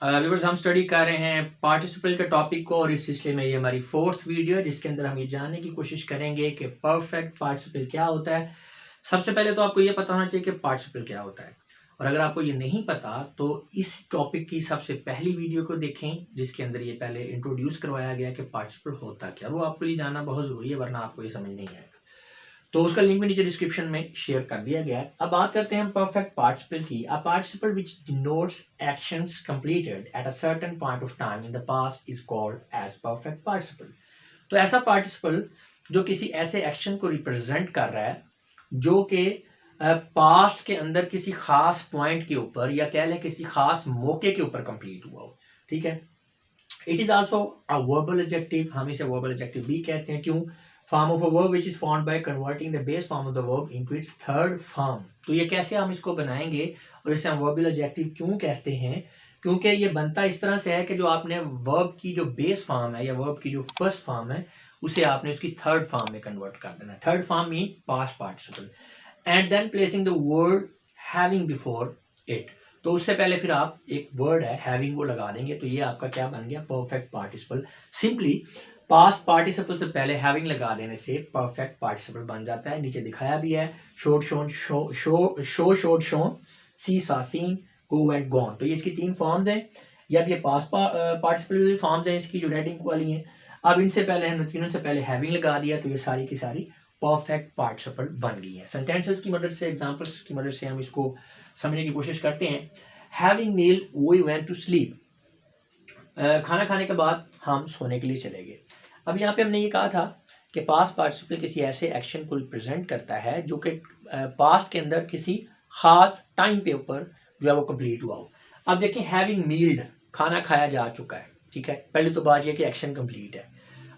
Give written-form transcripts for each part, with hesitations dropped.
Viewers हम study कर रहे हैं पार्टिसिपल के टॉपिक को और इस सिलसिले में ये हमारी फोर्थ वीडियो है जिसके अंदर हम ये जानने की कोशिश करेंगे कि परफेक्ट पार्टिसिपल क्या होता है। सबसे पहले तो आपको ये पता होना चाहिए कि पार्टिसिपल क्या होता है, और अगर आपको ये नहीं पता तो इस टॉपिक की सबसे पहली वीडियो को देखें जिसके अंदर ये पहले इंट्रोड्यूस करवाया गया कि पार्टिसिपल होता क्या, वो आपको ये जानना बहुत ज़रूरी है वरना आपको ये समझ नहीं आएगा। तो उसका लिंक भी नीचे डिस्क्रिप्शन में शेयर कर दिया गया है। अब बात करते हैं हम परफेक्ट पार्टिसिपल की। A participle which denotes actions completed at a certain point of time in the past is called as perfect participle. तो ऐसा पार्टिसिपल जो किसी ऐसे एक्शन को रिप्रेजेंट कर रहा है जो कि पास्ट के अंदर किसी खास पॉइंट के ऊपर या कह लें किसी खास मौके के ऊपर कंप्लीट हुआ हो, ठीक है। It is also a verbal adjective, हम इसे वर्बल एडजेक्टिव भी कहते हैं। क्यों? Form of a verb which is formed by converting the base form of the verb into its third form. तो ये कैसे हम इसको बनाएंगे और इसे हम वर्बल एडजेक्टिव क्यों कहते हैं? क्योंकि ये बनता इस तरह से है कि जो आपने वर्ब की जो बेस फॉर्म है या वर्ब की जो फर्स्ट फॉर्म है उसे आपने उसकी थर्ड फॉर्म में कन्वर्ट कर देना है। Third form mean past participle and then placing the word having before it. तो उससे पहले फिर आप एक वर्ड है हैविंग वो लगा देंगे, तो ये आपका क्या बन गया? Perfect participle. Simply past participle से पहले हैविंग लगा देने से परफेक्ट पार्टिसिपल बन जाता है। नीचे दिखाया भी है, शोड शोन शोड शोन, सी सा सीन, गो एंड गॉन। तो ये इसकी तीन फॉर्म्स हैं, या ये पास्ट पार्टिसिपल फॉर्म्स हैं इसकी जो रेडिंग वाली हैं। अब इनसे पहले हमने तीनों से पहले हैविंग लगा दिया तो ये सारी की सारी परफेक्ट पार्टिसिपल बन गई है। सेंटेंसेस की मदद से, एग्जांपल्स की मदद से हम इसको समझने की कोशिश करते हैं। Having meal we went to sleep, खाना खाने के बाद हम सोने के लिए चले गए। अब यहाँ पे हमने ये कहा था कि पास्ट पार्टिसिपल किसी ऐसे एक्शन को रिप्रेजेंट करता है जो कि पास्ट के अंदर किसी खास टाइम पे ऊपर जो है वो कंप्लीट हुआ हो। अब देखें हैविंग मील्ड, खाना खाया जा चुका है, ठीक है। पहले तो बात यह कि एक्शन कंप्लीट है।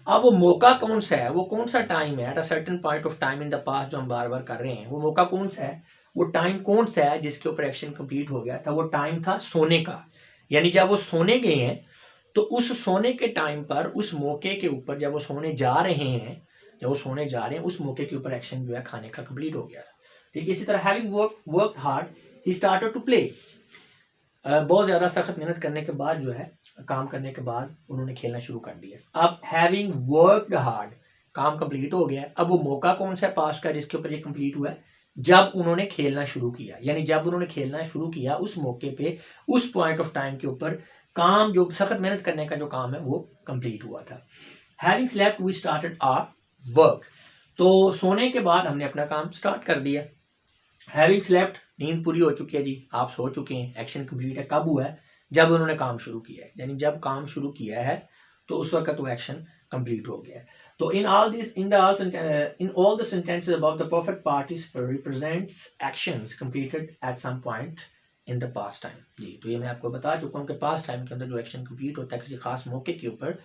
अब वो मौका कौन सा है, वो कौन सा टाइम है? Eight a certain point of time in the past जो हम बार बार कर रहे हैं, वो मौका कौन सा है, वो टाइम कौन सा है जिसके ऊपर एक्शन कंप्लीट हो गया था? वो टाइम था सोने का। यानी जब वो सोने गए हैं तो उस सोने के टाइम पर, उस मौके के ऊपर, जब वो सोने जा रहे हैं, जब वो सोने जा रहे हैं उस मौके के ऊपर एक्शन जो है खाने का कंप्लीट हो गया था, ठीक है। इसी तरह having worked hard he started to play, बहुत ज़्यादा सख्त मेहनत करने के बाद जो है, काम करने के बाद उन्होंने खेलना शुरू कर दिया। अब हैविंग वर्कड हार्ड, काम कंप्लीट हो गया। अब वो मौका कौन सा है पास्ट का जिसके ऊपर ये कंप्लीट हुआ है? जब उन्होंने खेलना शुरू किया, यानी जब उन्होंने खेलना शुरू किया उस मौके पे, उस पॉइंट ऑफ टाइम के ऊपर काम, जो सख्त मेहनत करने का जो काम है वो कंप्लीट हुआ था। Having slept we started our work, तो सोने के बाद हमने अपना काम स्टार्ट कर दिया। हैविंग स्लेप्ट, नींद पूरी हो चुकी है जी, आप सो चुके हैं, एक्शन कंप्लीट है। कब हुआ है? जब उन्होंने काम शुरू किया है, यानी जब काम शुरू किया है तो उस वक्त वो एक्शन कंप्लीट हो गया है। तो in all the sentences about the perfect participle represents actions completed at some point in the past time. जी, तो ये मैं आपको बता चुका हूँ कि पास्ट टाइम के अंदर जो एक्शन कंप्लीट होता है किसी खास मौके के ऊपर,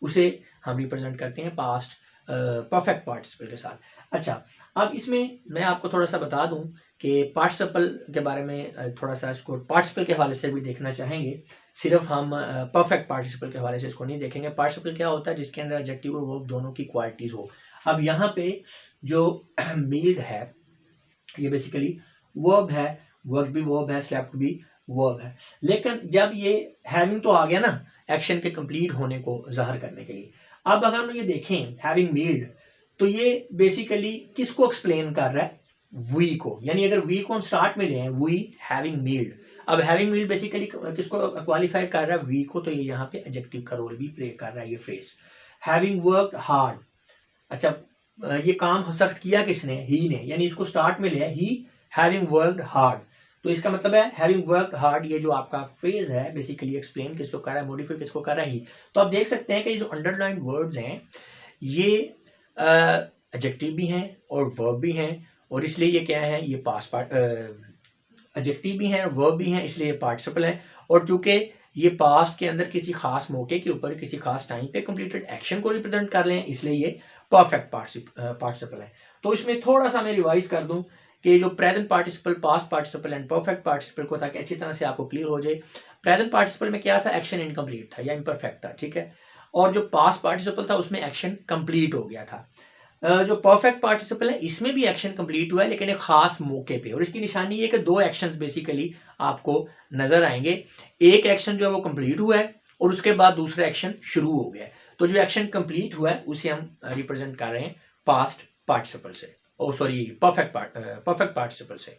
उसे हम रिप्रेजेंट करते हैं पास्ट परफेक्ट पार्टिसिपल के साथ। अच्छा, अब इसमें मैं आपको थोड़ा सा बता दूं कि पार्टिसिपल के बारे में, थोड़ा सा इसको पार्टिसिपल के हवाले से भी देखना चाहेंगे। सिर्फ हम परफेक्ट पार्टिसिपल के हवाले से इसको नहीं देखेंगे। पार्टिसिपल क्या होता है? जिसके अंदर एडजेक्टिव और वर्ब दोनों की क्वालिटीज़ हो। अब यहाँ पे जो मील्ड है ये बेसिकली वर्ब है, वर्क भी वर्ब है, स्लेप्ट भी वर्ब है। लेकिन जब ये हैविंग तो आ गया ना एक्शन के कंप्लीट होने को ज़ाहिर करने के लिए। अब अगर हम ये देखें हैविंग मील्ड, तो ये बेसिकली किसको एक्सप्लेन कर रहा है? वी को। यानी अगर वी को हम स्टार्ट में लें, वी हैविंग मील्ड, अब हैविंग मील्ड बेसिकली किसको क्वालिफाई कर रहा है? वी को। तो ये यहाँ पे एडजेक्टिव का रोल भी प्ले कर रहा है ये फ्रेज। हैविंग वर्कड हार्ड, अच्छा ये काम सख्त किया किसने? ही ने, यानी इसको स्टार्ट में लिया, ही हैविंग वर्कड हार्ड। तो इसका मतलब है हैविंग वर्कड हार्ड, ये जो आपका फ्रेज है बेसिकली एक्सप्लेन किसको कर रहा है? मॉडिफाई किसको कर रहा है? ही। तो आप देख सकते हैं कि जो अंडरलाइन वर्ड्स हैं ये एडजेक्टिव भी हैं और वर्ब भी हैं, और इसलिए ये क्या है? ये पास्ट पार्ट, एडजेक्टिव भी हैं, वर्ब भी हैं, इसलिए ये पार्टिसिपल है। और चूंकि ये पास्ट के अंदर किसी खास मौके के ऊपर, किसी खास टाइम पे कंप्लीटेड एक्शन को रिप्रेजेंट कर रहे हैं, इसलिए ये परफेक्ट पार्टिसिपल है। तो इसमें थोड़ा सा मैं रिवाइज कर दूं कि जो present participle, past participle and perfect participle को, ताकि अच्छी तरह से आपको क्लियर हो जाए। प्रेजेंट पार्टिसिपल में क्या था? एक्शन इनकम्प्लीट था या इम्परफेक्ट था, ठीक है। और जो पास्ट पार्टिसिपल था उसमें एक्शन कंप्लीट हो गया था। जो परफेक्ट पार्टिसिपल है इसमें भी एक्शन कंप्लीट हुआ है लेकिन एक खास मौके पे, और इसकी निशानी ये है कि दो एक्शंस बेसिकली आपको नजर आएंगे। एक एक्शन जो है वो कंप्लीट हुआ है और उसके बाद दूसरा एक्शन शुरू हो गया है। तो जो एक्शन कंप्लीट हुआ है उसे हम रिप्रेजेंट कर रहे हैं पास्ट पार्टिसिपल से, ओ सॉरी परफेक्ट पार्टिसिपल से।